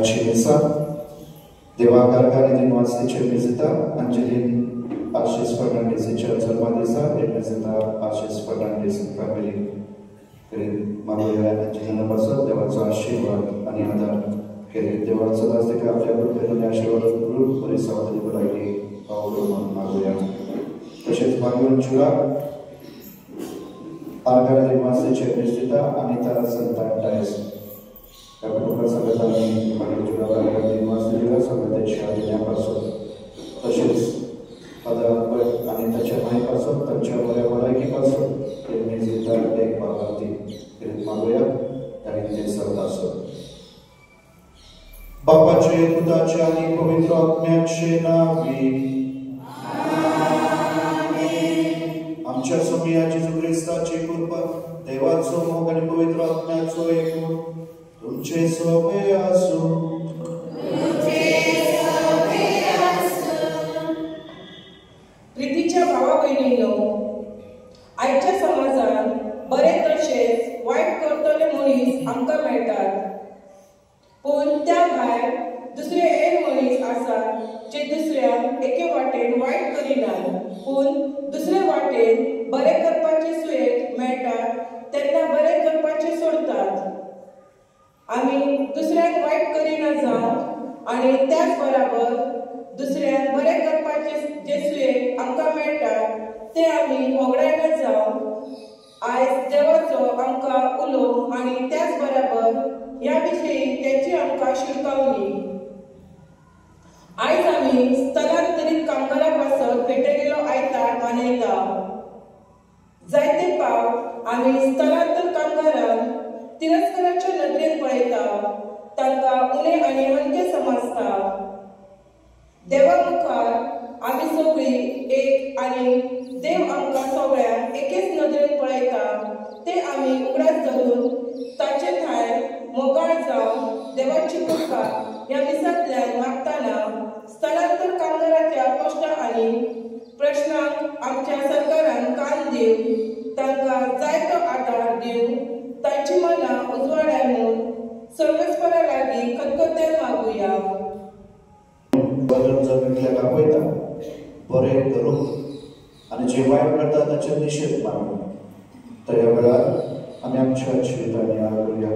Cinesa, Deva Gargari din Oastice Vizita, Angelin Ashes Fernandez in Church of Madisa, Representa Ashes Fernandez family. Magoya Angelina Basa, Devaza Shiva, Aniada, Devaza das de Capia, Perdonia Shiva, Group, Police of the Liberty, Paulo Magoya. Tășeți Magoya Chura, Argara din Oastice Vizita, Anita Santaes. Pentru să vedem manipularea care din noastră să vedeți și alinea pasă. Tășeți adevăr anita cea mai pasă, tăcea vrea ki pasă, prin vizitare de parati, prin magoia, care este sărdasă. Bapa ce cu dace ani pavitru atmea ce navi. Am ce asumia Jesu Hrista ce curpa, devațo mogani pavitru atmea co eku. Duce sobeasu, प्रीतीच्या भावा बहिणींनो, आयच्या समाजात बरेच तशेंच वायट करतले मनीस आमकां मेळटात, पूण त्या भायर दुसरे एक मनीस आसात जे दुसऱ्याक एके वाटेन वायट करिनात, पूण दुसरे वाटेन बरें करपाची सुयेग मेळटा तेन्ना बरें करपाचें सोडतात. आमी दुसऱ्याक वायट करिना जावं आनी त्याच बराबर दुसऱ्याक बरें करपाचे जे सुयेग आमकां मेळटा ते आमी वगडायना जावं. आयज देवाचो आमकां उलोव आनी त्याच बराबर ह्या विशयी तेची आमकां शिटकावणी. आयज आमी स्थलांतरीत कामगारां पासत भेटयलेलो आयतार मनयता. जायते फावट आमी स्थलांतर कामगारांक तिरस्काराच्या नदरेन पळयता, तांकां उणे आनी हलके समजता. देवा मुखार आमी सगळीं एक आनी देव आमकां सगळ्यांक एकेच नदरेन पळयता ते आमी उगडास धरून ताचे थाय मोगाळ जावन देवाची कृपा ह्या दिसांतल्यान मागताना स्थलांतर कामगाराच्या कश्ट आनी प्रश्नांक आमच्या सरकारान कान दिवन तांकां जायतो आदार दिवन तांची मनां उजवाडाय म्हूण सर्वेस्परा लागीं खतखत्यान मागुया. बदल जगतल्या दाखयता बरें करूंक आनी जे वायट करता ताचे निशेध मारूंक. तर ह्या वेळार आमी आमच्या जिवितांनी याद करुया.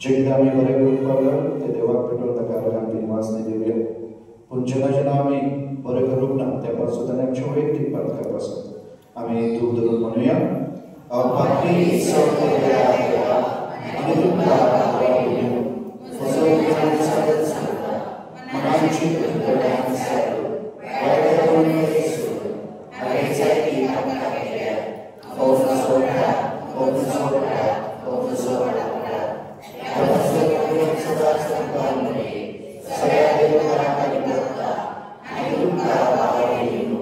जे कितें आमी बरें करूंक पावल्या ते देवाक पेटोवन ताका रागांत वासने दिवया. पूण जेन्ना जेन्ना आमी बरें करूंक ना त्या पासून आनी आमच्या वैयक्तीक पातका पासून आमी दूख धरून म्हणुया. Apati soteria, anuta apoio, fosorian salsa, mananchi kudansaru, vaidakuni Yesu, arizati apakaya, ofusora, Tavasokuri sadastamani, sayadevara kalibata, anuta apoio,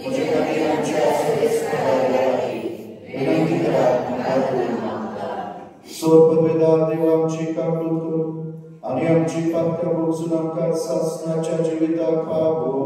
mujikatiran chasriskarayati, Sorpăveda Deva आमची कामृत करू आणि आमची पातका बोगसून आमकां सासणाच्या जिविताक पावो.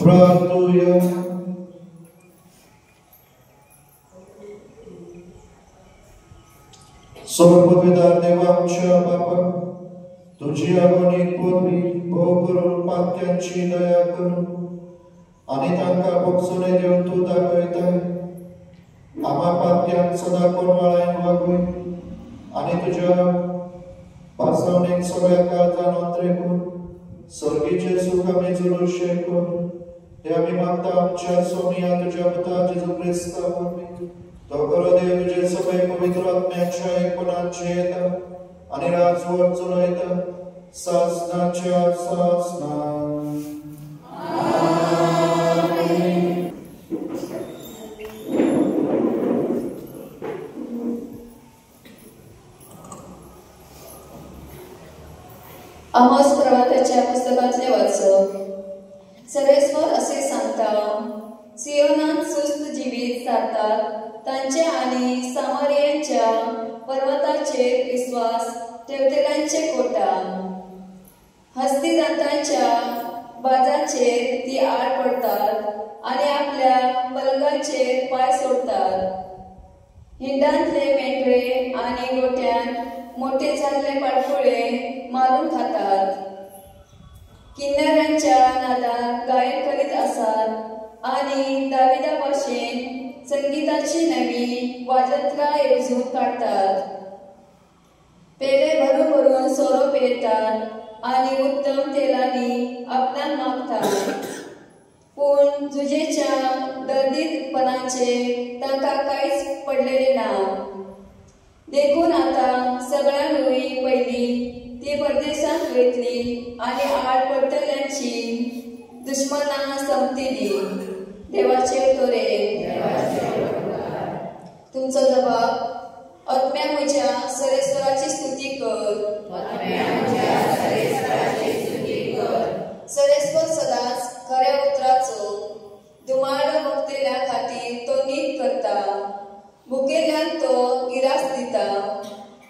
प्रार्थूया. सर्वपिता देवा आमच्या बापा, तुझी आगोनीक पोरवी भोव करून पात्यांची दया करून आणि तांकां बक्षुणे दिवन तूं दाखयताय. आम्हा पात्यांक सदा कोणवाळायन वागय आणि तुझ्या पासवणेक सगळ्या काळ जाणून रेकून सर्गीचे सुख आमी जुलूशे कर. हे आमी मागता आमच्या सोमिया तुझ्या पुता जेजू क्रिस्ता वरवीं. तो करो देव तुझे सगळे पवित्र आत्म्याच्या एकपणाचे येता आणि राजवट चलयता सासनाच्या सासना. आमोस प्रवाकाच्या पुस्तकातले वाचप. सर्वेस्वर असे सांगता, सियोनात सुस्त जिवीत जातात तांचे आनी सामरियांच्या पर्वताचेर विश्वास ठेवतेल्यांचे कोटा. हस्तिदांतांच्या बाजाचेर ती आड पडतात आणि आपल्या बलगाचेर पाय सोडतात. हिंडांतले मेंढरे आणि गोट्यान मोठे जाल्ले पाडकुळे मारून खातात. किन्नरांच्या नादान गायन करीत आसात आणि दाविदा भाशेन संगीताची नवी वाजतकां येवजून काडतात. पेले भरून भरून सोरो पियेतात आणि उत्तम तेलांनी आपणाक मागतात. पूण जुजेच्या दर्दीतपणाचे तांकां कांयच पडलेले ना. देखून आता सगळ्यांनी पयली ती परदेशांत वयतली आणि आड पडटल्यांची दुश्मनां संपतली. देवाचे तोरे. तुमचो जबाब. आत्म्या म्हज्या सर्वेस्वराची स्तुती कर. सर्वेस्वर सदांच खऱ्या उतराचो दुमाळ भक्तेल्या खातीर तो नीत करता. भुकेल्यांक तो गिरास दिता.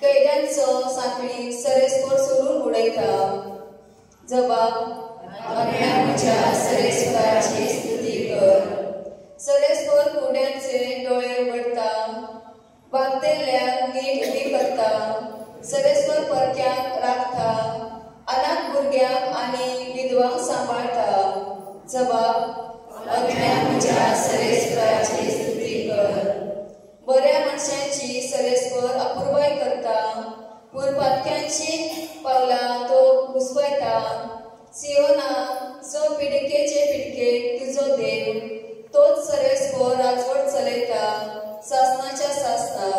कैद्यांचो सांकळी सर्वेस्वर सोडून उडयता. जबाब. आत्म्या म्हज्या सर्वेस्वराची स्तुती कर. सर्वेस्वर कुड्यांचे डोळे उगडता. बागतेल्यांक नीट उबी करता. सर्वेस्वर परक्यांक राखता. अनाथ भुरग्यांक आणि विधवांक सांबाळता. जबाब. आत्म्या म्हज्या सर्वेस्वराची स्तुती कर. बऱ्या मनशांची सर्वेस्वर अपुरबाय करता. पूण पातक्यांची पावलां तो घुसपयता. सियोना सो पिडकेचे पिडके तुजो देव. तोच सर्वेस्वर राजवट चलयता सासनाच्या सासना.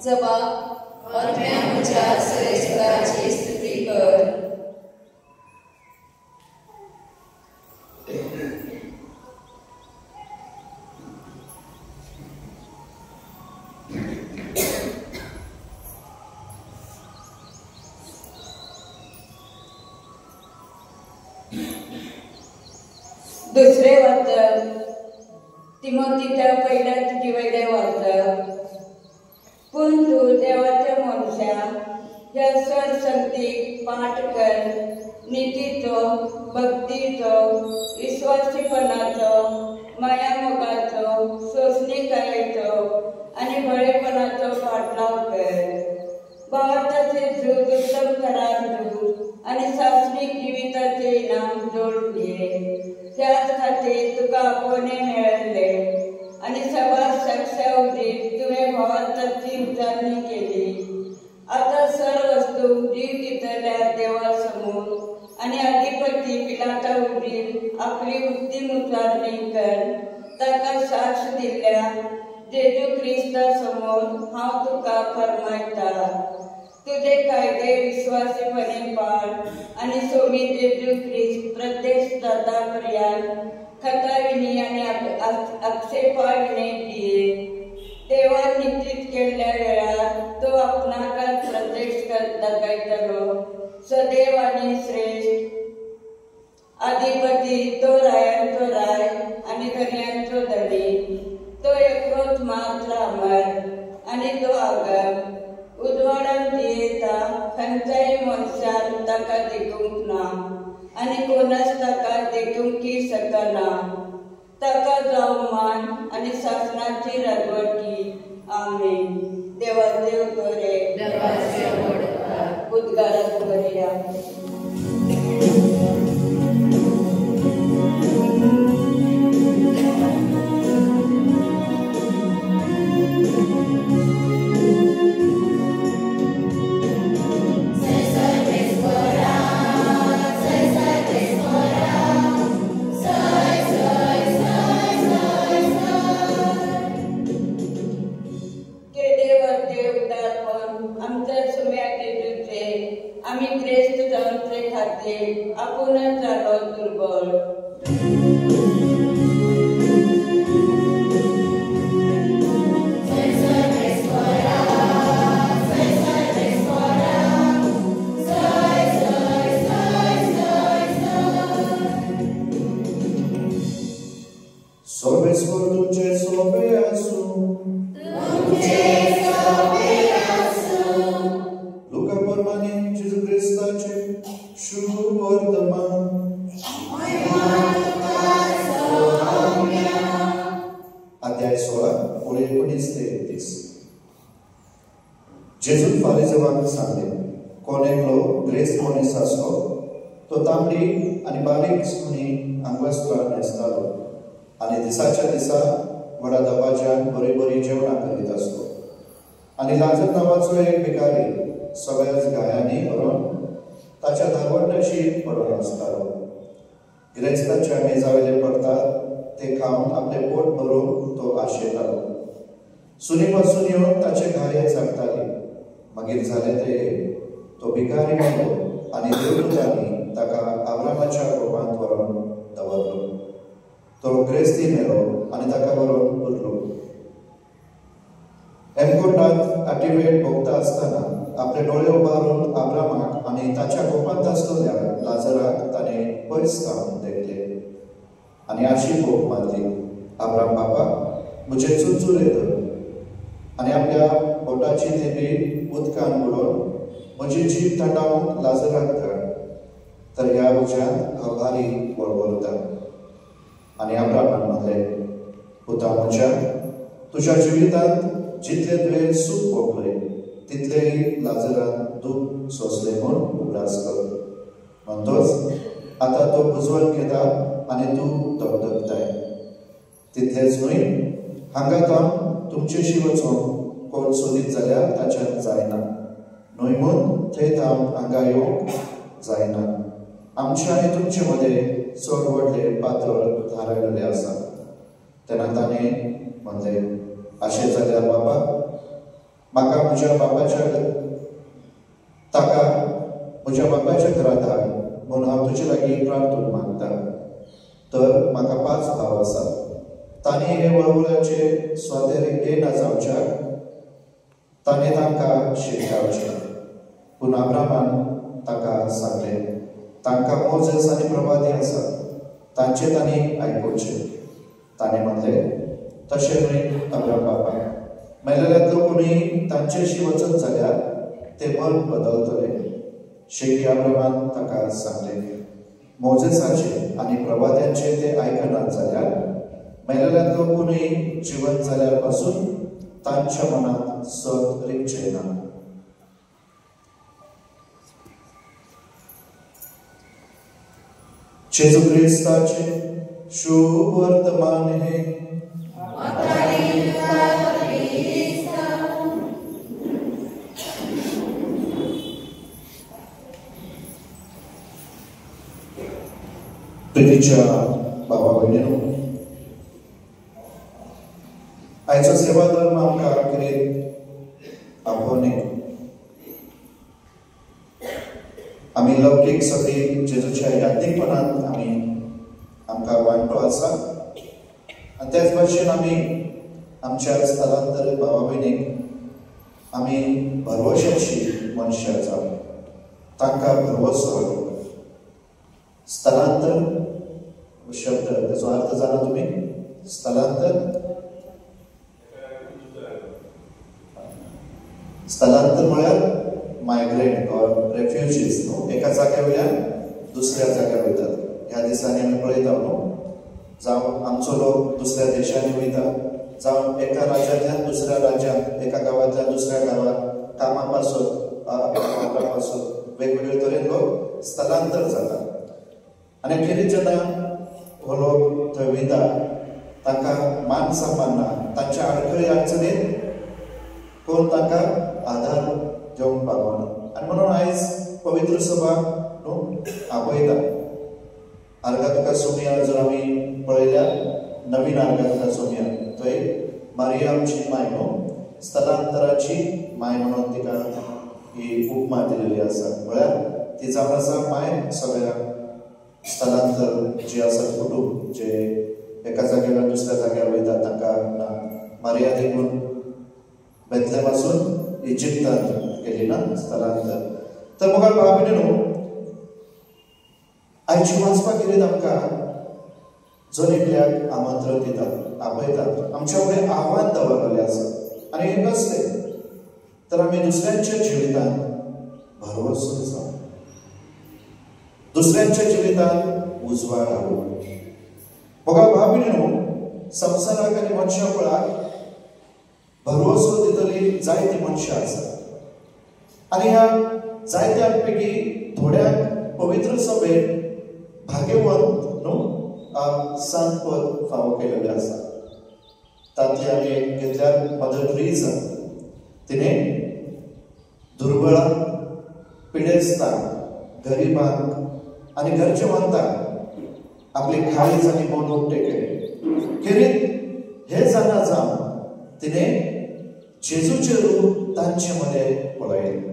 जबाब. आत्म्या म्हज्या सर्वेस्वराची स्तुती कर. दुसरे वाचप. तिमोथीच्या पहिल्या वयले वाचप. पूण तूं देवाच्या मनशा ह्या सर संगतीक पाठ कर. नितीचो, भक्तीचो, विश्वासीपणाचो, माया मोगाचो, सोसणीकायेचो आणि बळेपणाचो पाठलाव कर. भावाचे झूज उत्तम थरार झूज आणि सासणीक जिविताचे इनाम जोड घे. त्याच खातीर तुका आपोवणे मेळयले आणि सभा सक्ष्या उदीक तुवें भावाची उजारणी केली. आता सर्व वस्तू जीव दितल्या देवा समोर आणि अधिपती पिलाता उदीक आपली उत्तीम उजारणी कर. ताका साक्ष दिल्ल्या जेजू क्रिस्ता समोर हांव तुका फरमायता. तुझे कायदे विश्वासीपणे पाळ आणि सोमी जेजू ख्रिस्त प्रत्यक्ष जाता पर्यंत खताविनी आणि आक्षेपाविने दिये. देवान निश्चित केल्ल्या वेळार तो आपणाकाच प्रत्यक्ष दाखयतलो. सदैव आणि श्रेष्ठ अधिपती तो रायांचो राय आणि धन्यांचो धनी. तो एकरोच मात्र अमर आणि तो आगम. उजवाडान दियेता खंयच्याय मनशान ताका देखूंक ना. आनी कोणाच ताका देखूंकी सकना. ताका जावं मान आनी शासनाची राजवटी. आमेन. देवाचे बरे उद्गारात बरया. आम्ही ग्रेस्त जावचे खातीर आपुणच जालो दुर्बळ. Sobesfor tuce sobe asu. Luca Pormanin, Jesu Christace, Shuvortaman. अध्याय 16 पुढे 19 ते 31. जेजून फारिसेवांक सांगले, कोण एकलो ग्रेस्त मनीस आसलो तो तांबडी आनी बारीक सुनी आंगवस्त्रां न्हेसतालो आनी दिसाच्या दिसा व्हडा दबाज्यान बरी बरी जेवणां करीत आसलो. आनी लाजर नांवाचो एक भिकारी सगळ्याच गायांनी व्हरून ताच्या धागोंडाशी पडून आसतालो. गिरेस्तांच्या मेजावेले पडटात ते खावन आपले पोट भरून तो आशेतालो. सुनी पासून येवन ताचे घाये झाकताली. मागीर जाले ते तो भिकारी मेलो आनी देवदूतांनी ताका अब्रामाच्या गोपांत व्हरून दवरलो. तो ग्रेस्ती मेलो आनी ताका व्हरून उरलो. हेमकुंडांत आटिवेट भोगता आसतना आपले डोळे उबारून अब्रामाक आनी ताच्या गोपांत आसलेल्या लाजराक ताणें पयस सावन देखले आनी आशी भोग मारली, अब्राम बापा म्हजे चुरचुरे धर आनी आपल्या बोटाची थेंबी उदकान बुडोवन म्हजी जीब थंडावन लाजराक धाड, तर ह्या उज्यांत हांव भारी वळवळटा. आनी अब्रामान म्हणलें, पुता म्हज्या, तुज्या जिवितांत जितले तुवें सूख भोगलें तितलेय लाजरान दूख सोंसलें म्हूण उगडास कर. म्हणटोच आतां तो पुजवण घेता आनी तूं धगधगताय. तितलेंच न्हय, हांगा थांब तुमचेशी वचून कोण सोदीत जाल्यार ताच्यान जायना न्हय म्हूण थंय थांब हांगा येवंक जायना. आमचे आनी तुमचे मदें चड व्हडले पातळ धारायलेले आसा. तेन्ना ताणें म्हणलें, अशें जाल्यार बाबा म्हाका म्हज्या बापाच्या घरांत हाड म्हूण हांव तुजे लागीं प्रार्थना मागता. तर म्हाका 5 भाव आसात. तांणी हे वळवळ्याचे स्वातेर येना जावच्याक ताणें तांकां शिटकावचें. पूण अब्रामान ताका सांगलें, तांकां मोजेस आनी प्रवादी आसात, तांचे तांणी आयकुचें. ताणें म्हणलें, तशें न्हय अब्राम बापा, मेलेल्यांतलो कोणूय तांचेशी वचत जाल्यार ते मन बदलतले. शेगी अब्रामान ताका सांगलें, मोजेसाचे आनी प्रवाद्यांचे ते आयकनात जाल्यार मेलेल्यांतलो कोणूय जिवंत जाल्यार पासून तांच्या मनांत सत रिगचें ना. जेजू क्रिस्ताचे शुभ वर्तमान हे प्रितीच्या बाबा भयणीनो, आयचो सेवा धर्म आमकां कितें आपोवने. आमी लौकीक सगळी जेजूच्या यादीकपणांत आमकां वांटो आसा. आनी त्याच भाशेन आमी आमच्या स्थलांतरीत भावा भयणीक आमी भरवशाची मनशां जावं, तांकां भरवसो हाडूं. स्थलांतर शब्द ताचो अर्थ जाणा तुमी? स्थलांतर म्हळ्यार मायग्रेंट ऑर रेफ्युजीज न्हू, एका जाग्या वयल्यान दुसऱ्या जाग्यार वयतात. ह्या दिसांनी आमी पळयता न्हू, जावं आमचो लोक दुसऱ्या देशांनी वयता, जावं एका राज्यांतल्यान दुसऱ्या राज्यांत, एका गांवांतल्यान दुसऱ्या गांवांत कामा पासून वेगवेगळे तरेन लोक स्थलांतर जातात. आनी अखेरीत जेन्ना हो लोक थंय वयता तांकां मान सन्मान ना, तांच्या आडखळी अडचणीत कोण तांकां आधार घेवंक पावना. आनी म्हणून आयज पवित्र सभा न्हू आपयता. आर्गातुका सोमियार जर आमी पळयल्यार नवीन आर्गातुका सोमियार थंय मारियामची माय न्हू स्थलांतराची माय म्हणून तिका ही उपमा दिलेली आसा. म्हळ्यार ती जावन आसा माय सगळ्या स्थलांतर जे आसात कुटुंब जे एका जाग्यार दुसऱ्या जाग्यार वयतात तांकां मारिया देखून बेथलेमासून इजिप्तांत गेली ना स्थलांतर. तर मुखार भाव भयणीनो, आयची वाचपाक कितें आमकां जण एकल्याक आमंत्रण दितात, आपयतात, आमच्या फुडें आव्हान दवरलेलें आसा. आनी हें कसलें तर आमी दुसऱ्यांच्या जिवितांत भरवंसो जावं, दुसऱ्यांच्या जिवितांत उजवाड हाडूं. मुखार भाव भयणीनो, संवसाराक आनी मनशा कुळाक भरवंसो दितली जायतीं मनशां आसात. आनी ह्या जायत्यां पैकी थोड्यांक पवित्र सभेन भाग्यवंत न्हू सांत पद फावो केलेलें आसा. तांतली आमी घेतल्यार मदर टेरेसा. तिणें दुर्बळांक, पिडेस्तांक, गरिबांक आनी गरजेवंतांक आपली काळीज आनी मन उक्ते केले. खेरीत हे जाणा जावन तिणें जेजूचें रूप तांचे मदें पळयलें.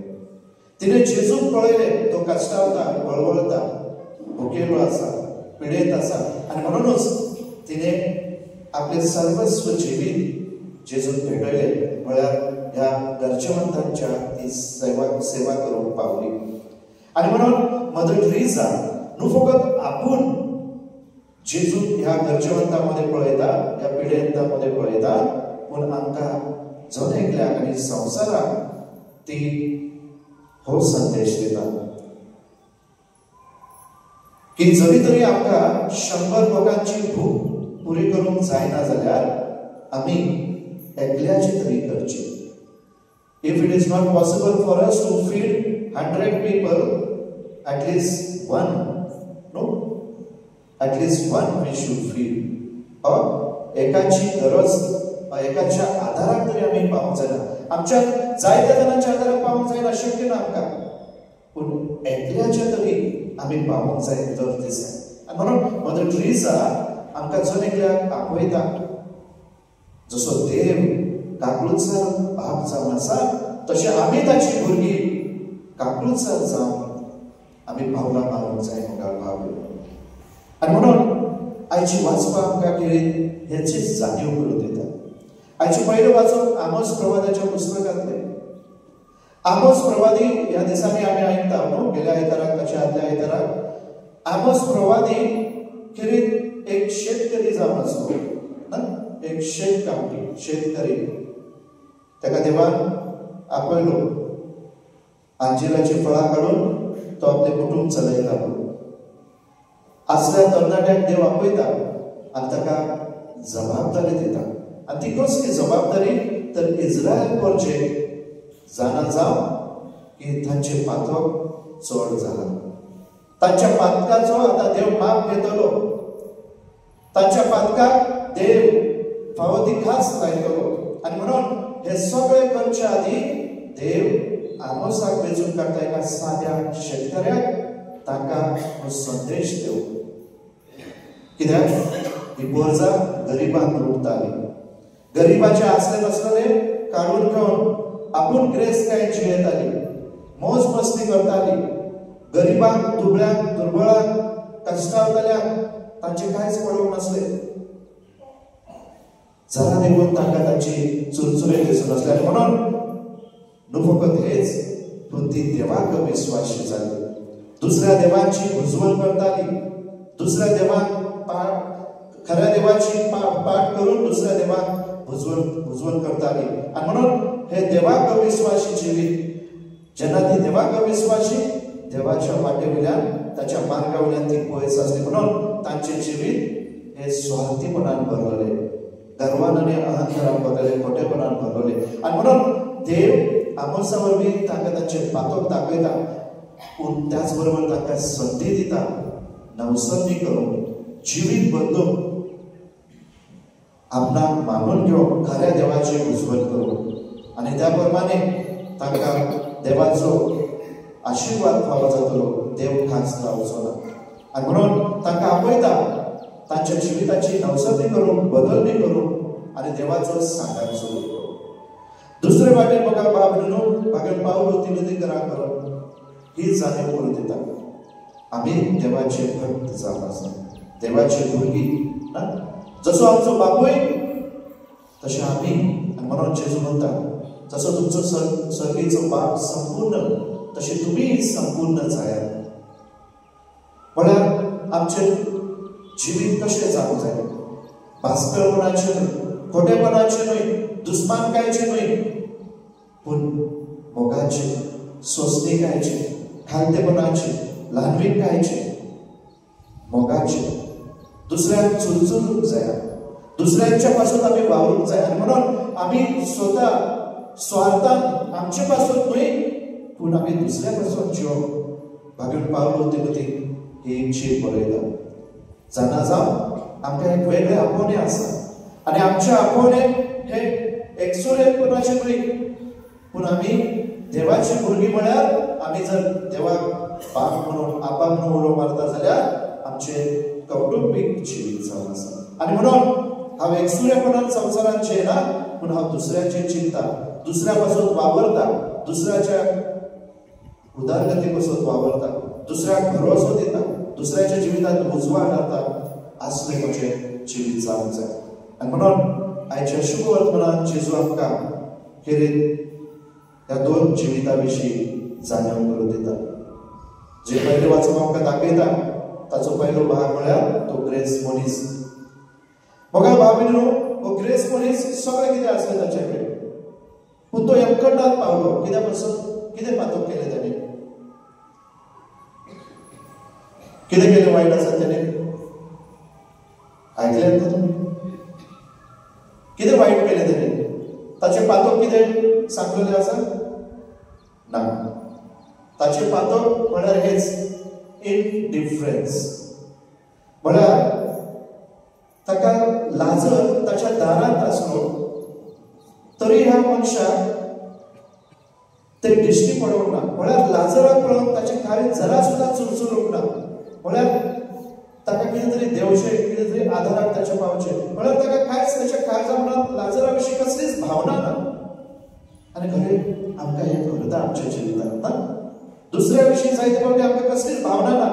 तिणें जेजूक पळयलें, तो कश्टावता, वळवळता, भुकेलो आसा, पिडेत आसा. आनी म्हणूनच तिणें आपले सर्वस्व जिवीत जेजूक भेटयलें. म्हळ्यार ह्या गरजेवंतांच्या ती सेवा करूंक पावली. आनी म्हणून मदर टेरेसा न्हू फकत आपूण जेजूक ह्या गरजेवंतांमध्ये पळयता, ह्या पिडेंतांमध्ये पळयता, पूण आमकां जण एकल्याक आनी संवसाराक ती हो संदेश दिता की जरी तरी आमकां 100 लोकांची भूक पुरी करूंक जायना जाल्यार आमी एकल्याची तरी करची. If it is not possible for us to feed 100 people, at least one, no, at least one we should feed. एकाची गरज, एकाच्या आधाराक तरी आमी पावूंक जायना. आमच्या जायत्या जाणांच्या आधाराक पावूंक जायना, शक्य ना आमकां, पूण एकल्याच्या तरी आमी पावूंक जाय दर दिसा. म्हणून मदर टेरेसा आमकां जण एकल्याक आपयता. जसो देव काकूळसार बाप जावन आसा तशें आमी ताची भुरगीं काकूळसार जावन आमी पावलां मारूंक जाय मुखार भाव. आनी म्हणून आयची वाचपां आमकां कितें हेचीच जाणीव करून दिता. आयची पयलें वाचून आमोस प्रवादाच्या पुस्तकांतलें. आमोस प्रवादी ह्या दिसांनी आमी आयकता न्हू, गेल्या आयताराक ताच्या आदल्या आयताराक आमोस प्रवादी कितें एक शेतकरी जावन आसलो ना, एक शेतकामती, शेतकरी. ताका देवान आपयलो, अंजिराची फळां काडून तो आपले कुटुंब चलयतालो. असल्या तरणाट्याक देव आपयता आनी ताका जबाबदारी दिता. आनी ती कसली जबाबदारी तर इस्रायल परजेक जाणा जावन की तांचे पातक चड जाला. तांच्या पातकाचो आतां देव माप घेतलो. तांच्या पातकाक देव फावो ती खास लायतलो. आनी म्हणून हे सगळे करचे आदी देव आमोसाक वेचून काडटा, एका साद्या शेतकऱ्याक तांकां हो संदेश दिवं. कित्याक ही बोरजा गरिबांक लुटताली. गरिबाचे आसले नसलेले काडून घेवन आपूण गिरेस्तकाय जियेताली, मोज मस्ती करताली. गरिबांक, दुबळ्यांक, दुर्बळांक, कश्टावतल्यांक तांचे कांयच पडोवंक नसले. जरा देखून तांकां तांची चुरचुरे दिसून नासले. आनी म्हणून न्हू फकत हेच, पूण ती देवाक विश्वासी जाली. दुसऱ्या देवांची भुजवण करताली. दुसऱ्या देवाक खऱ्या देवाची पाठ करून दुसऱ्या देवाक भुजवण करताली. आनी म्हणून हे देवाक विश्वासी जिवीत, जेन्ना ती देवाक विश्वासी देवाच्या वाटेवयल्यान ताच्या मार्गावयल्यान ती पयस आसली म्हणून तांचे जिवीत हे स्वार्थीपणान भरलेले, गर्वान आनी अहंकारान भरलेले, खोटेपणान भरलेले. आनी म्हणून देव आमोसा वरवीं तांकां तांचे पातक दाखयता, पूण त्याच बरोबर तांकां संधी दिता नवसंधी करून जिवीत बदलून आपणाक मानून घेवन खऱ्या देवाची उजवण करून आनी त्या प्रमाणे तांकां देवाचो आशिर्वाद फावो जातलो, देव खास रावचो ना. आनी म्हणून तांकां आपयता तांच्या जिविताची नवसंधी करून, बदलणी करून आनी देवाचो सांगार सुरू करून. दुसरे वाटेन म्हाका बाबडून भागेल पावलो तिनोतीकरां करून ही जाणीव करून दिता, आमी देवाचे भक्त जावन आसा, देवाची भुरगीं ना. जसो आमचो बापूय तशें आमी. आनी म्हणून जेजू म्हणटा, जसो तुमचो सर्गीचो बाप संपूर्ण तशें तुमी संपूर्ण जायात. म्हळ्यार आमचें जिवीत कशें जावंक जाय, भास्करपणाचें न्हय, खोटेपणाचें न्हय, दुस्मानकायेचें न्हय, पूण मोगाचें, सोंसणीकायेचें, खालतेपणाचें, ल्हानविकायेचें, मोगाचें. दुसऱ्याक चुरचुरूंक जाय, दुसऱ्यांच्या पासून आमी वावरूंक जाय. आनी म्हणून आमी स्वता स्वार्थान आमचे पासून न्हय, पूण आमी दुसऱ्या पासून जिवप. भागेल पावलो तिनोती ही शीर बरयता. जाणा जावन आमकां एक वेगळे आपोवणे आसा आनी आमचे आपोवणे हे एकसुरेपणाचे न्हय, पूण आमी देवाची भुरगीं म्हळ्यार आमी जर देवाक बाप म्हणून आपाक म्हणून उलो मारता जाल्यार आमचे कौटुंबीक जिवीत जावन आसा. आनी म्हणून हांव एकसुरेपणान संवसारांत जियेना, पूण हांव दुसऱ्याचें चिंतता, दुसऱ्या पासून वावरता, दुसऱ्याच्या उदारगती पासून वावरता, दुसऱ्याक भरोसो दिता, दुसऱ्याच्या जिवितांत उजवाड हाडटा, असलें म्हजें जिवीत जावंक जाय. आनी म्हणून आयच्या शुभ वर्तमानांत जेजू आमकां खेरीत ह्या दोन जिवितां विशीं जाणीव करून दिता. जे पयलें वाचून आमकां दाखयता ताचो पयलो भाग म्हळ्यार तो ग्रेस मनीस. मोगा भाविनो, हो ग्रेस मनीस सगळें कितें आसलें ताचे कडेन, पूण तो एककटांत पावलो. कित्याक पासून? कितें पातक केलें ताणें? कितें केलें वायट आसा ताणें? आयकल्यात न्हू तुमी? कितें वायट केलें ताणें? ताचें पातक कितें सांगलेलें आसा? ना. ताचें पातक म्हळ्यार हेच इनडिफरन्स. म्हळ्यार ताका लाजर ताच्या दारांत आसलो तरी ह्या मनशाक ते दिश्टी पडोंक ना. म्हळ्यार लाजराक पळोवन ताचें काळी जरा सुद्दां चुरचुरूंक ना. म्हळ्यार ताका कितें तरी देवचें, कितें तरी आदाराक ताचे पावचें. म्हळ्यार ताका कांयच ताच्या काळजा मनांत लाजरा विशीं कसलीच भावना ना. आनी खरें आमकां हें घडटा आमच्या जिवितांत ना. दुसऱ्या विशीं जायते फावटी आमकां कसलीच भावना ना,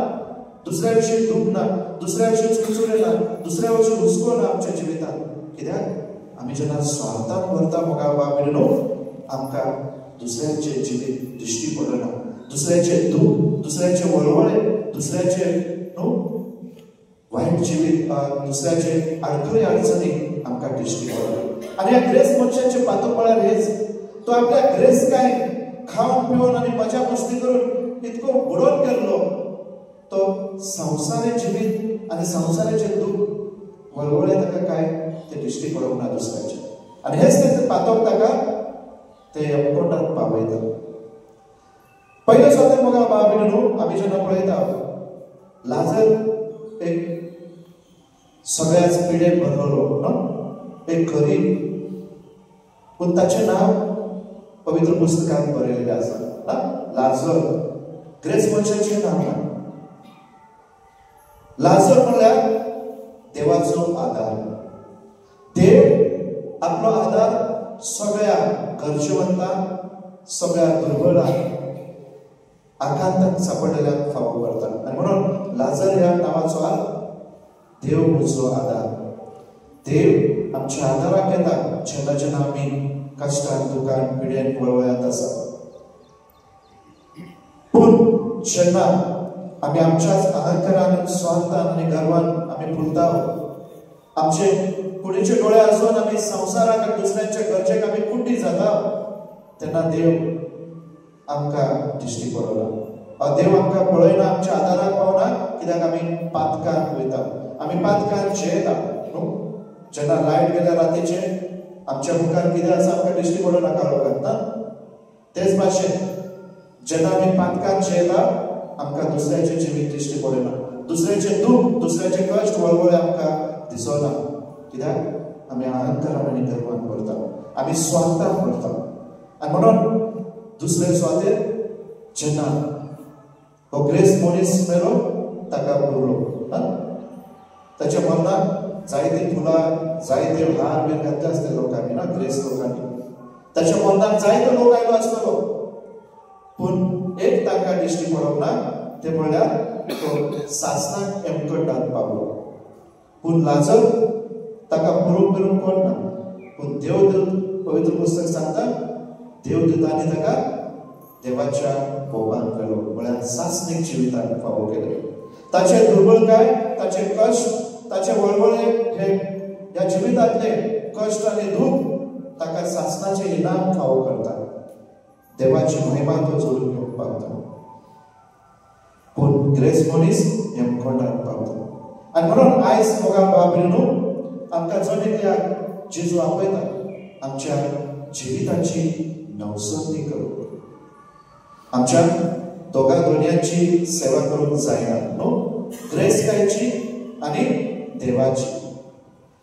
दुसऱ्या विशीं दूख ना, दुसऱ्या विशीं चुरचुरे ना, दुसऱ्या विशीं हुस्को ना आमच्या जिवितांत. कित्याक आमी जेन्ना स्वार्थान भरता मोगा बाबडीनो, आमकां दुसऱ्याचें जिवीत दिश्टी पडना, दुसऱ्याचें दूख, दुसऱ्याचे वळवळे, दुसऱ्याचे न्हू वायट जिवीत, दुसऱ्याचे आडखळी अडचणी आमकां दिश्टी पडना. आनी ह्या ग्रेस मनशाचे पातक म्हळ्यार हेच, तो आपल्या ग्रेस काय खावन पिवन आनी मजा मस्ती करून इतको बुडोवन गेल्लो, तो संवसारी जिवीत आनी संवसाराचे दूख वळवळे ताका काय ते दिश्टी पडोंक ना दुसऱ्याचे. आनी हेच ते पातक ताका ते एकवटांत पावयता. पयले सद्या मोगा बाबडीनो, आमी जेन्ना पळयता लाजर एक सगळ्याच पिडेन भरलेलो न्हू, एक गरीब, पूण ताचें नांव पवित्र पुस्तकांत बरयलेलें आसा ना, लाजर. ग्रेस मनशाचें नांव ना. लाजर म्हळ्यार देवाचो आदार. देव आपलो आदार सगळ्या गरजेवंतांक, सगळ्या दुर्बळांक, आकांताक सांपडलेल्यांक फावो करता. आनी म्हणून लाजर ह्या नांवाचो अर्थ देव म्हजो आदार. देव आमच्या आदाराक येता जेन्ना जेन्ना आमी कश्टान, दुखान, पिडेन, वळवळ्यांत आसा. पूण जेन्ना आमी आमच्याच अहंकारान, स्वार्थान आनी गर्वान आमी फुलता, आमचे कुडीचे डोळे आसून आमी संवसाराक आनी दुसऱ्यांच्या गरजेक आमी कुड्डी जाता, तेन्ना देव आमकां दिश्टी पडना. देव आमकां पळयना, आमच्या आदाराक पावना, कित्याक आमी पातकान वयता, आमी पातकान जेयता न्हू. जेन्ना लायट गेल्या रातीचे आमच्या मुखार कितें आसा आमकां दिश्टी पडना काळोखांत ना. तेच भाशेन जेन्ना आमी पातकान जेयता आमकां दुसऱ्याचें जिवीत दिश्टी पडना, दुसऱ्याचें दूख, दुसऱ्याचें कश्ट वळवळे आमकां दिसना. कित्याक आमी अहंकारान आनी गर्वान करता, आमी स्वार्थान करता. आनी म्हणून दुसरे स्वातेर जेन्ना हो ग्रेस मनीस मेलो ताका पुरलो, ताच्या मरणाक जायती फुलां, जायते हार बीन घातले आसले लोकांनी ना, ग्रेस लोकांनी. ताच्या मरणाक जायतो लोक आयलो आसतलो, पूण एक तांकां दिश्टी पडप ना, ते म्हळ्यार तो सासणाक एमकटांत पावलो. पूण लाजर ताका पुरूंक बिरूंक कोण ना, पूण देवदूत पवित्र पुस्तक सांगता देवदूतांनी ताका देवाच्या भोवपांत केलो, म्हळ्यार सासणीक जिवितांत फावो केले. ताचे दुर्बळकाय, ताचे कश्ट, ताचे वळवळे, हे ह्या जिवितांतले कश्ट आनी दूख ताका सासणाचे इनाम फावो करता. देवाची महिमा तो जोडून घेवंक पावता. पूण ग्रेस मनीस हेमखंडांत पावता. आनी म्हणून आयज मोगा बाबरीनू आमकां जणेकल्याक जेजू आपयता आमच्या जिविताची नवसंधी करूंक. आमच्या दोगां दोनयांची सेवा करूंक जायना न्हू, ग्रेसकायची आनी देवाची.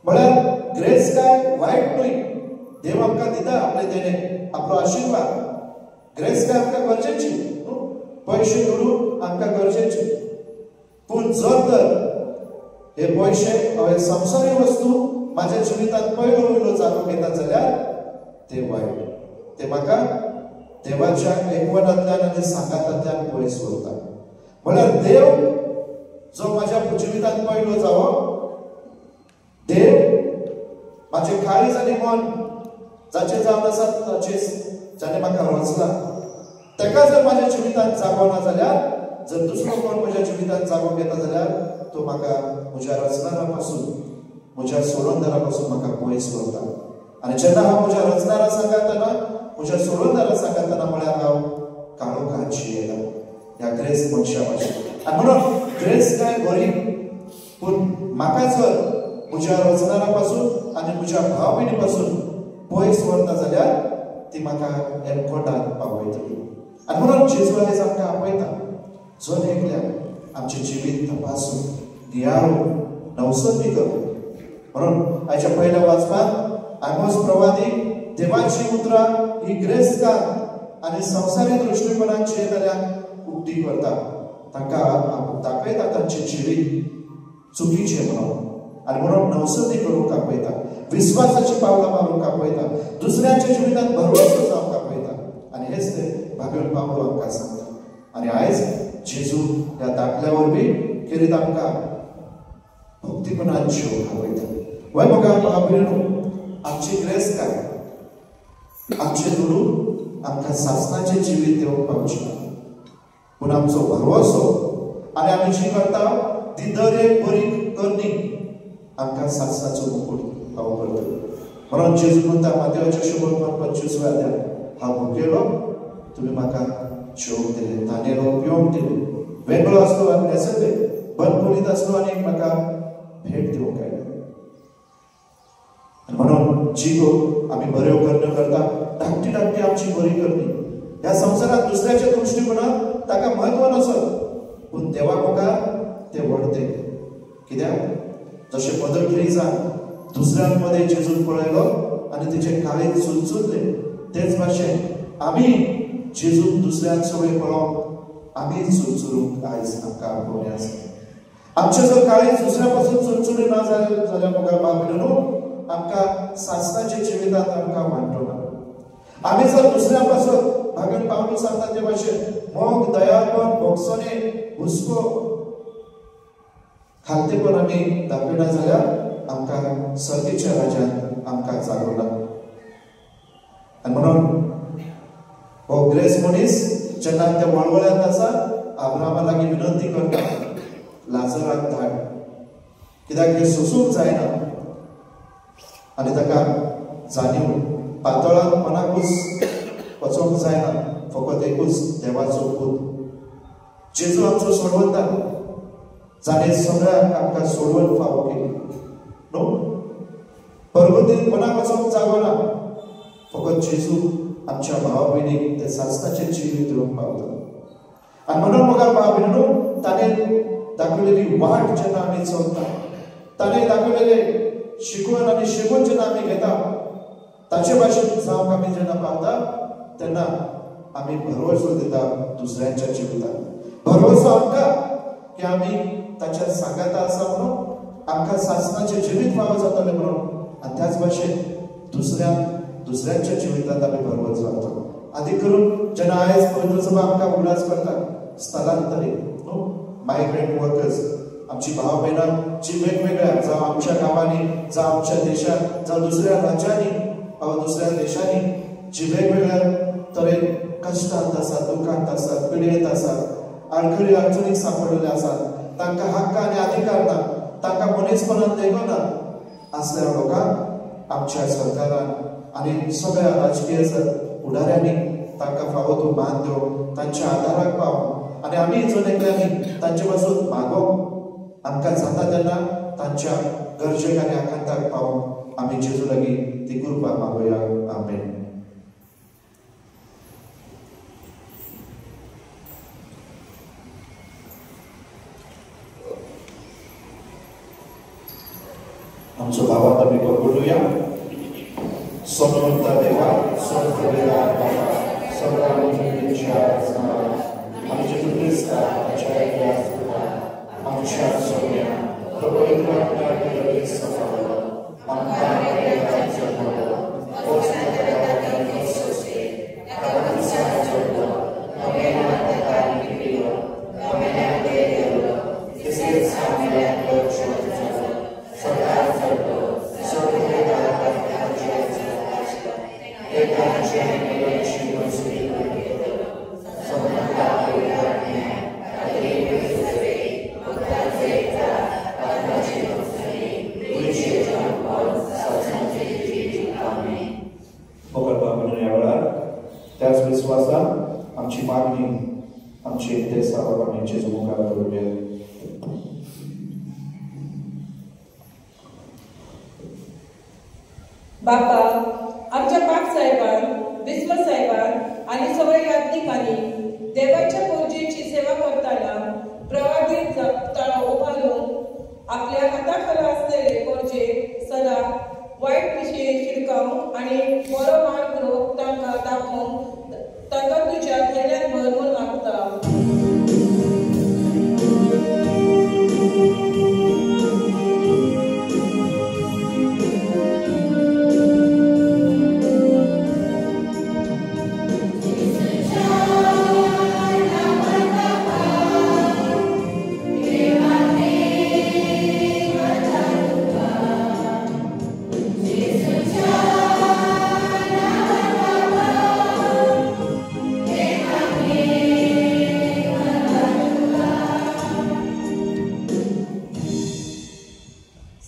म्हळ्यार ग्रेसकाय वायट न्हय, देव आमकां दिता आपले देणे, आपलो आशिर्वाद. ग्रेसकाय आमकां गरजेची न्हू, पयशे करूंक आमकां गरजेचे. पूण जर तर हे पयशे हांवें संवसारी वस्तू म्हाज्या जिवितांत पयलो वयलो जागो घेतात जाल्यार ते वायट. ते म्हाका देवाच्या एकवटांतल्यान आनी सांगातांतल्यान पयस व्हरता. म्हळ्यार देव जो म्हाज्या जिवितांत पयलो जावो, देव म्हाजें काळीज आनी मन जाचें जावन आसा जाणें म्हाका रचला, ताका जर म्हाज्या जिवितांत जागो ना जाल्यार, जर दुसरो कोण म्हज्या जिवितांत जागो घेता जाल्यार तो म्हाका म्हज्या रचणारा पासून, म्हज्या सोडवणदारा पासून म्हाका पयस व्हरता. आनी जेन्ना हांव म्हज्या रचणारा सांगातना, म्हज्या सोडवणदारा सांगातना म्हळ्यार हांव काळोखांत जियेला ह्या ग्रेस मनशा भाशेन. आनी म्हणून ग्रेस काय बरी, पूण म्हाका जर म्हज्या रचणारा पासून आनी म्हज्या भाव भयणी पासून पयस व्हरता जाल्यार ती म्हाका एमखंडांत पावयतली. आनी म्हणून जेजू आयज आमकां आपयता जण एकल्याक आमचें जिवीत तपासून नियाळून नवसंधी करूं. म्हणून आयच्या पयल्या वाचपांत आमोस प्रवादी देवाची उतरां ही ग्रेसकार आनी संवसारी दृश्टीकोनान जियेतल्यांक उक्ती करता. तांकां दाखयता तांचें जिवीत चुकीचें म्हणून, आनी म्हणून नवसंधी करूंक आपयता, विस्वासाची पावलां मारूंक आपयता, दुसऱ्यांच्या जिवितांत भरवसो जावंक आपयता. आनी हेच ते भागवत पावलो आमकां सांगता. आनी आयज जेजू ह्या दाखल्या वरवीं खेरीत आमकां भक्तीपणान जिवंक आपयता. वय मोगा बाबरीनू आमची ग्रेस काय, आमचे दुडू आमकां सासणाचें जिवीत दिवंक पावचें ना, पूण आमचो भरवसो आनी आमी जी करता ती दर एक बरी करणी आमकां सासणाचो मुकुट फावो करतली. म्हणून जेजू म्हणटा मातयेच्या शुभ 25व्या अध्याय, हांव भुकेलो तुमी म्हाका जेवंक दिलें, तानेलो पिवंक दिलें, वेगळो आसलो आनी न्हेसयले, बंद खोलीत आसलो आनी म्हाका भेट दिवंक आयले. म्हणून जी आमी बऱ्यो कर्म करता, धाकटी धाकटी आमची बरी करणी ह्या संवसारांत दुसऱ्याच्या दृश्टीकोनान ताका म्हत्व नसत, पूण देवा मुखार ते व्हडते. कित्याक जशें मदर टेरेसान दुसऱ्यांमध्ये जेजून पळयलो आनी तिचे काळीज चुलचुल्ले, तेच भाशेन आमी जेजून दुसऱ्यांक सगळे पळोवंक आमी चुलचुलूंक आयज आमकां आपोवलें आसा. आमचें जर काळीज दुसऱ्या पासून चुलचुले ना जाल्यार मोगा बाबरीनू आमकां सासणाच्या जिवितांत आमकां वांटो ना. आमी जर दुसऱ्या पासून भागवत पावलो सांगता ते भाशेन मोग, दयाळपण, भोगसणे, हुस्को, खालतेपण आमी दाखयना जाल्यार आमकां सर्तीच्या राज्यांत आमकां जागो ना. आनी म्हणून हो ग्रेस मनीस जेन्ना त्या वळवळ्यांत आसा अब्राहमा लागीं विनंती करता, लाजराक धाड, कित्याक हे सोसूंक जायना. आनी ताका जाणीव पातळांत कोणाकूच वचोंक जायना, फकत एकूच देवाचो पूत. जेजू आमचो सोडवता जाणे सगळ्यांक आमकां सोडवण फावो केली न्हू परगतीन कोणाक वचोंक जागो ना फकत जेजू आमच्या भावा भयणीक ते सासणाचें जिवीत दिवंक पावता आनी म्हणून म्हाका भाव भयणीनो ताणें दाखयलेली वाट जेन्ना आमी चलता ताणें दाखयलेले शिकवण आनी शिकून जेन्ना आमी घेता ताचे भाशेन जावंक आमी जेन्ना पावता तेन्ना आमी भरवसो दिता दुसऱ्यांच्या जिवितांत भरवसो आमकां की आमी ताच्या सांगाता आसा म्हणून आमकां सासणाचें जिवीत फावो जातलें म्हणून आनी त्याच भाशेन दुसऱ्यांच्या जिवितांत आमी भरवत रावता आदी करून जेन्ना आयज पवित्र सभा आमकां उगडास करता स्थलांतरीत न्हू मायग्रंट वर्कर्स आमची भाव भयणां जी वेगवेगळ्या जावं आमच्या गांवांनी जावं आमच्या देशांत जावं दुसऱ्या राज्यांनी वा दुसऱ्या देशांनी जी वेगवेगळ्या तरेन कश्टांत आसात दुखांत आसात पिडेत आसात आडखळी अडचणीक सांपडलेले आसात तांकां हक्क आनी अधिकार ना तांकां मनीसपणान देगो ना असल्या लोकांक आमच्या सरकारान आनी सगळ्या राजकीय फुडाऱ्यांनी तांकां फावो तो मान दिवप तांच्या आदाराक पावप आनी आमी जर एकल्यांनी तांचे पासून मागोवप आमकां जाता तेन्ना तांच्या गरजेक आनी आकांताक पावोवप आमी जेजू लागीं ती कृपा मागुया आमेन आमचो भावात आमी बगडुया सोनवंता देवा सोनवेला बाबा सगळ्या मुलींच्या आमचे क्रिस्ता आमच्या आमच्या सोन्या तो पवित्र आत्म्याने सफावलो आमकां त्याच विश्वासान आमची मागणी आमची इंतेसा आमी जेजू मुखार दवरुया बापा आमच्या पाक साहेबान बिस्म साहेबान आनी सगळ्या यात्रिकांनी देवाच्या पोरजेची सेवा करताना प्रवादीत तळो उबारून आपल्या हाताखाला असलेले पोरजे सदा वाईट विशय शिडकावंक आनी बरो मार्ग करूंक तांकां दाखोवंक तांकां तुज्या धैर्यान भर म्हूण मागता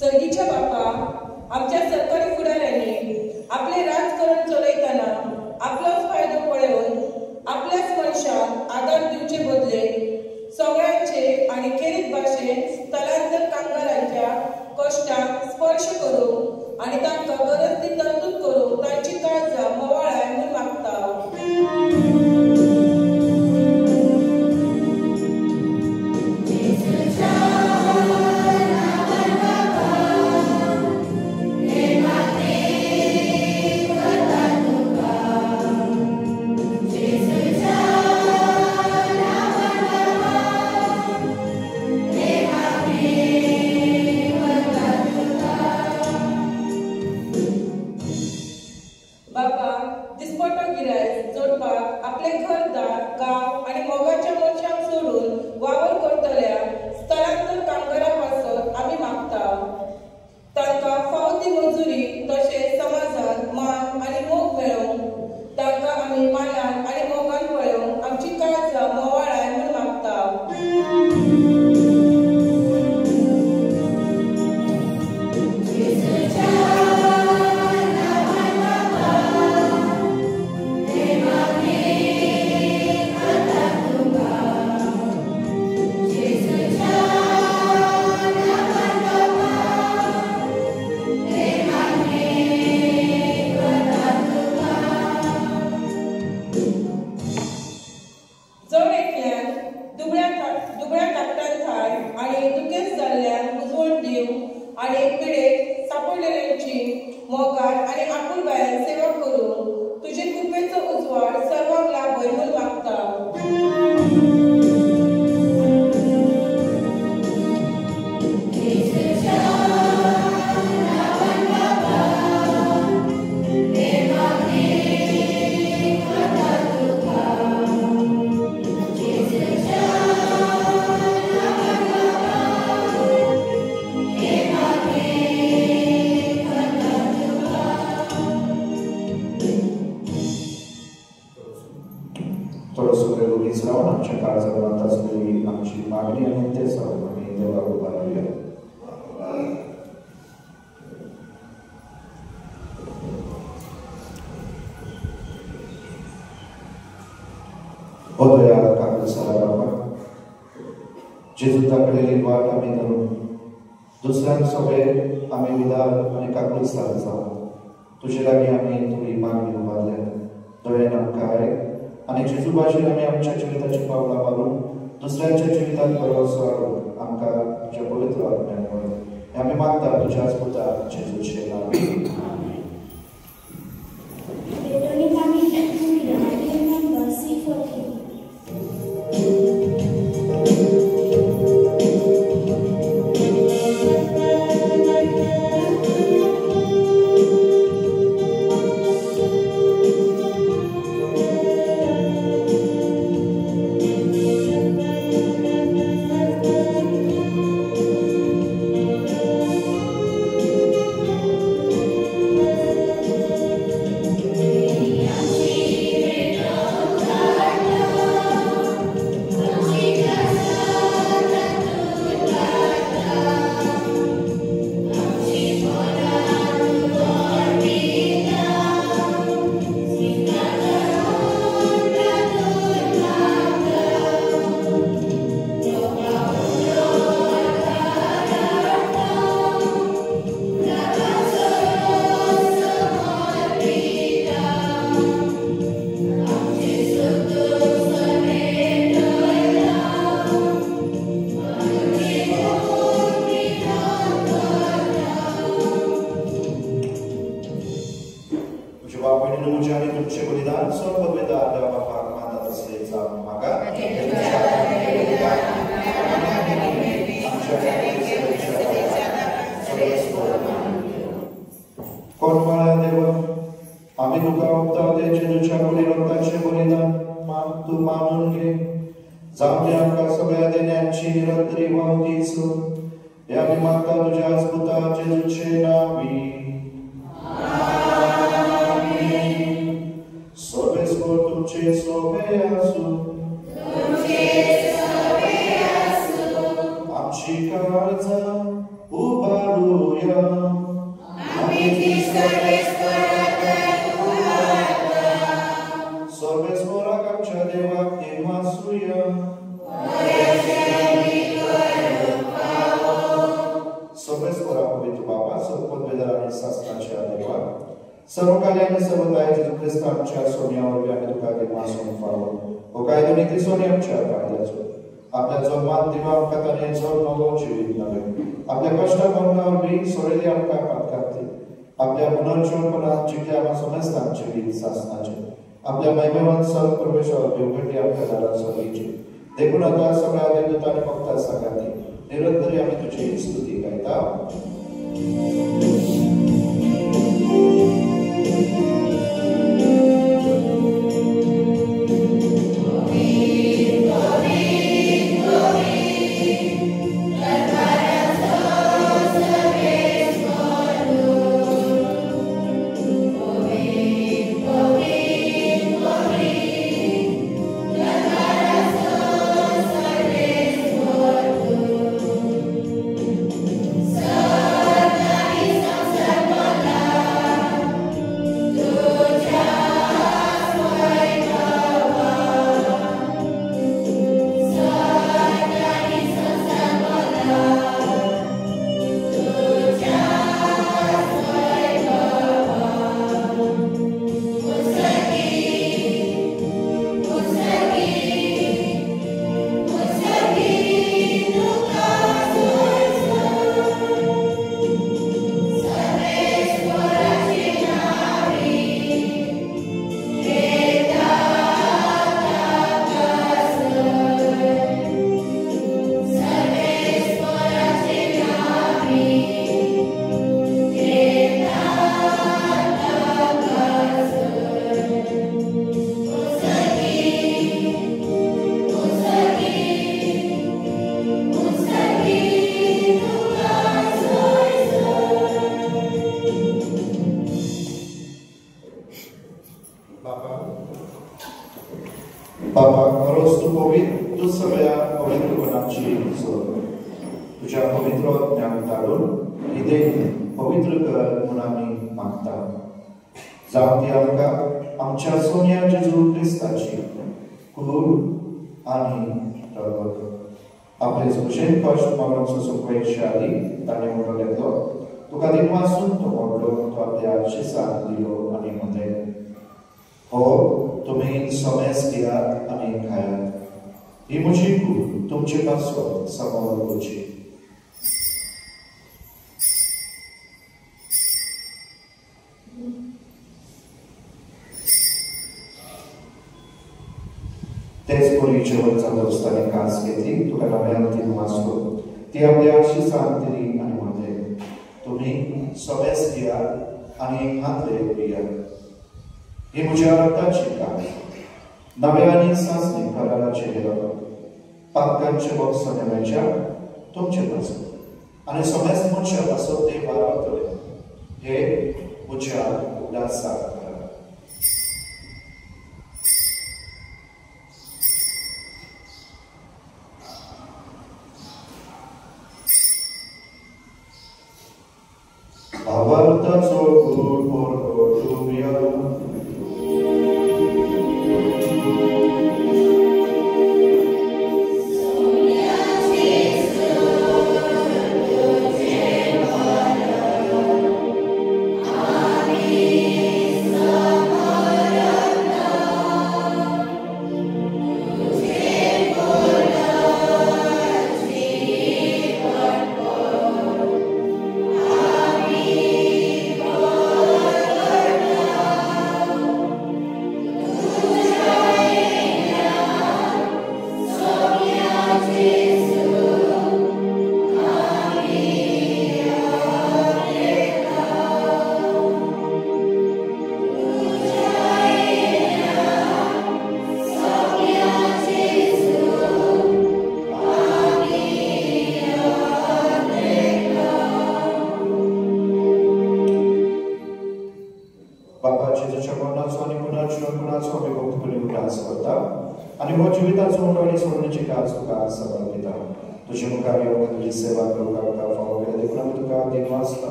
सर्गीच्या बापा आमच्या सरकारी फुडाऱ्यांनी आपले राजकारण चलयतना आपलोच फायदो पळोवन आपल्याच मनशाक आदार दिवचे बदले सगळ्यांचे आनी खेरीत भाशेन स्थलांतर कामगारांच्या कश्टांक स्पर्श करूंक आनी तांकां गरज ती तरतूद करूंक तांची काळजां मोवाळाय म्हूण मागता आणि पिडेक सापडलेल्यांची मोगाट आणि आपुलबायेन सेवा करून तुझे कृपेचो उजवाड सर्वांक लाभय म्हूण मागता. थोडंसं वेळ उभीच राहून आमच्या काळजात असलेली आमची मागणी आणि ते सर्व आम्ही देवाला उभा राहूया. ओ दयाळ काकू सारा बाबा, जेजू दाखवलेली वाट आम्ही धरून दुसऱ्यांसोबत आम्ही विधार आणि काकूल सारा जाऊ. तुझे लागी आम्ही तुझी मागणी उभारल्या. दयान आमकां आणि जेजू भाशेन आमी आमच्या जिविताची पावलां मारून दुसऱ्यांच्या जिवितांत भरवसो हाडून आमकां तुज्या पवित्र आत्म्यान वळ. हें आमी मागता तुज्याच पुता जेजूचे नांवान. आम्ही तुका वक्ता तेचे तुझ्या कुडी रक्ताचे बलिदान तू मानून घे. जावं दे आमकां सगळ्या देण्यांची निरंतरी वावतीच. हे आमी मागता तुझ्या पुता जेजूचे नांवी. सोबे स्कोर तुमचे सोबे आसूं. आमची काळजां उबारूया. सर्वेस्वराक आमच्या देवाक देवासूया. सर्वेस्वरा पवित्र बाबा, सर्वपदवेदार आणि शास्त्राच्या देवा, सर्व कार्य आणि सर्व दाय जेजू ख्रिस्त आमच्या सोन्यावर आम्ही तुका देवासून फावो. हो काय दोन्ही ती सोनी आमच्या फायद्याचो. आपल्या जन्मात देवा आमकां ताणें जग नवो जिवीत नवे. आपल्या कश्टा बंगल्यावर बी सोडिल्ली आमकां पातकाती. आपल्या पुनर्जीवनपणात जिखले आम्हा समस्तांक जिवीत सासनाचे. आपल्या महिमेवान सर्व प्रवेशावर देवगटी आपल्या दारात सोडीची. देखून आता सगळ्या देवदूतांनी फक्त सांगाती निरंतरी आम्ही तुझी स्तुती गायता. Oh तुझ्या पवित्र आत्म्याक धाडून ही देण पवित्र कर म्हणून आमी मागता। जावं ती आमकां आमच्या सोन्या जेजू क्रिस्ताची कूड आनी रगत आपले सुशेन कश्ट मागून सुखवयच्या आदी ताणें म्हणून घेतलो तुका दिनवासून तो मोडलो तो आपल्या शिसाक दिलो आनी म्हणले हो तुम्ही समेस घेयात आनी खायात ही म्हजी कूड तुमचे पासून समोर उरची। तेच कोणी जेवण चालू असताना कास घेतली तुका नव्यान ती वाचलो ती आपल्या शिसाक दिली आनी म्हणले तुम्ही समेस घेयात आनी हातले पियात ही म्हज्या रक्ताची कास नव्या आनी सासणी कराराचे पातकांचे बॉक्स नेवायच्या तुमचे पासून आनी समेस मनशा पासून ते वारतले हे म्हज्या उदासाक Avartazo gurur porgo tuvia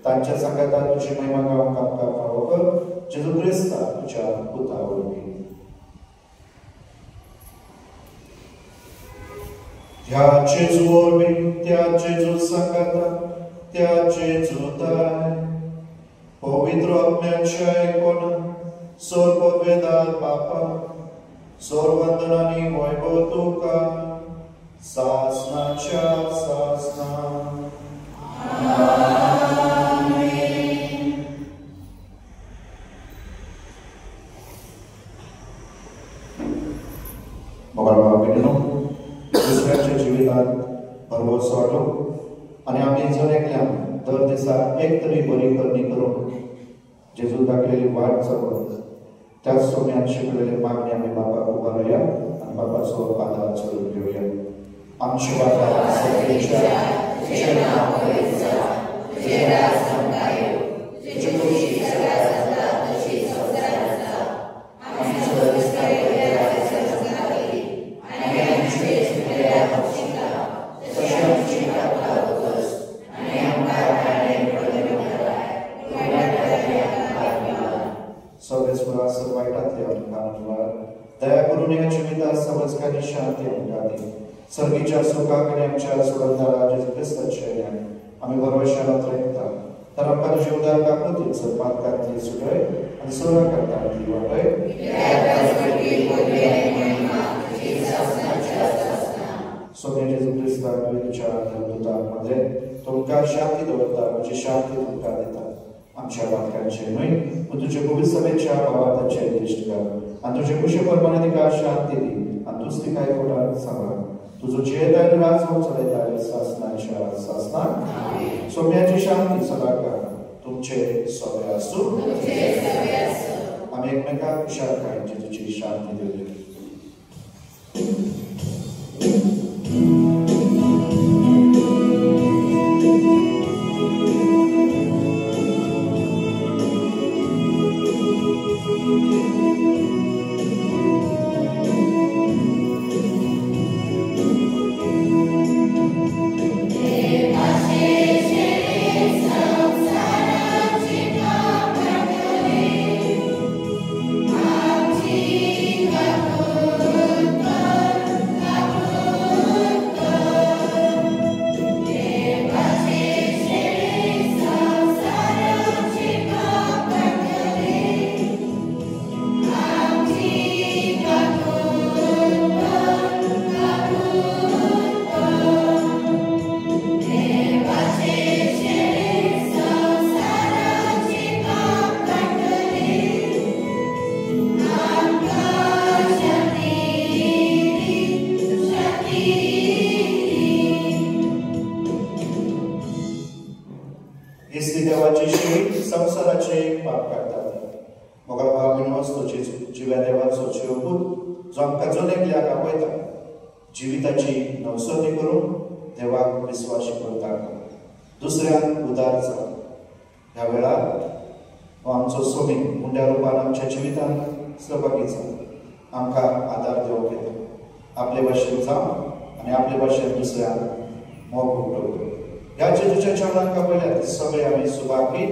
तांच्या संगतात तुझी महिमा गावंक आमकां फावो कर जेजू क्रिस्ता तुझ्या पुता वरवीं ह्या जेजू वरवीं त्या जेजू संगतात त्या जेजूताय पवित्र आत्म्याच्या एकूण सोर पदवेदार बापा सोर वंदनांनी वैभव तुका सासनाच्या सासना दुसऱ्याच्या जिवितात भरवसो वाटो आनी आमी जर एकल्यान दर दिसा एक तरी बरी करणी करून जेजू दाखलेली वाट चलत त्याच सोम्यान शिकलेले मागणी आमी बापाक उबारुया आनी बापाचो पादार चलून घेवया आमचे बापा सगळेच्या तुझें नांव पवित्र जावं तुझें राज आमकां येवं तुजी खुशी सगळ्या जाता तशी संवसारांत जावं आमचो दिसता येवया राजा जगावली आनी आमचे सुटलेल्या पक्षिका तशी आमची कापा उगस आनी आमकां काडले पडले सगळे सुरा सर्व वायटांतले आमकां दया करून ह्या जिवितात समजकानी शांती आमकां दी सर्गीच्या सुखाक आनी आमच्या सुगंधारा जेजू क्रिस्ताचे आमी भरवशारांत रयता तर आमकां तुजे उदार काकुतीन सपातकांतली सुटय आनी सोरा करतांतली वाटय सोने जेजू क्रिस्ताक तुझ्या देवदूताक वांगडामध्ये तुमकां शांती दवरता म्हजी शांती तुमकां दिता आमच्या वाक्यांचे न्हय पूण तुजे पवित्र सभेच्या भावाताचे दिश्ट कर आनी तुजे कुशे प्रमाणे तिका शांती दी आनी तूच तिका एकवटान सांबाळ तुजो जियेताय राज हो चलयताय सासनाच्या सासनाक सोम्याची शांती सदाकाळ तुमचे सगळे आसूं आमी एकमेकांक हुशार काडची तुजी शांती दिवली संसाराचे पाप काडटात मोगा भाव विनोद जिव्या देवाचो चिरपूत जो आमकां जनेकल्याक आपयता जिविताची नवसोती करून देवाक विस्वास करता दुसऱ्यांक उदार जा ह्या वेळार हो आमचो सोमी मुंड्या रुपान आमच्या जिवितान सहभागी जा आमकां आदार दिवंक येता आपले भाशेन जावं आनी आपले भाशेन दुसऱ्यांक मोग उठोवं ह्या जेजूच्या चरणांक आपयल्यात सगळे आमी सुभागी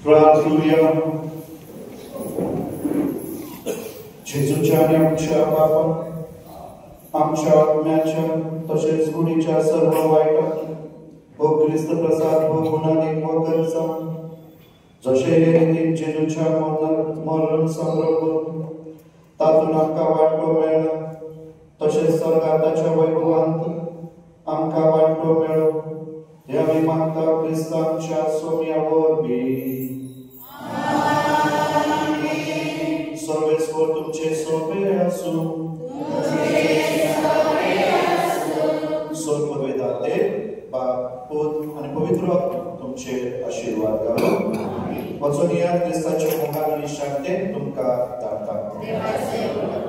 प्रार्थूया. जेजूच्या आणि आमच्या पापां आमच्या आत्म्याच्या तसेच कुणीच्या सर्व वाईटात व ख्रिस्त प्रसाद व गुणाने व गरजा जसे हे रीतीन जेजूच्या मरण संग्रह तातून आमका वाटो मेळ्ळा तसेच स्वर्गाताच्या वैभवांत आमका वाटो मेळो हे आम्ही मागता ख्रिस्तांच्या सोम्यावर बी. सर्वेस्वर तुमचे सोपे असू स्वर्गवेदाते पूत आणि पवित्र तुमचे आशीर्वाद गावो वचून या ख्रिस्ताच्या मुखाने शांती तुमका दाता.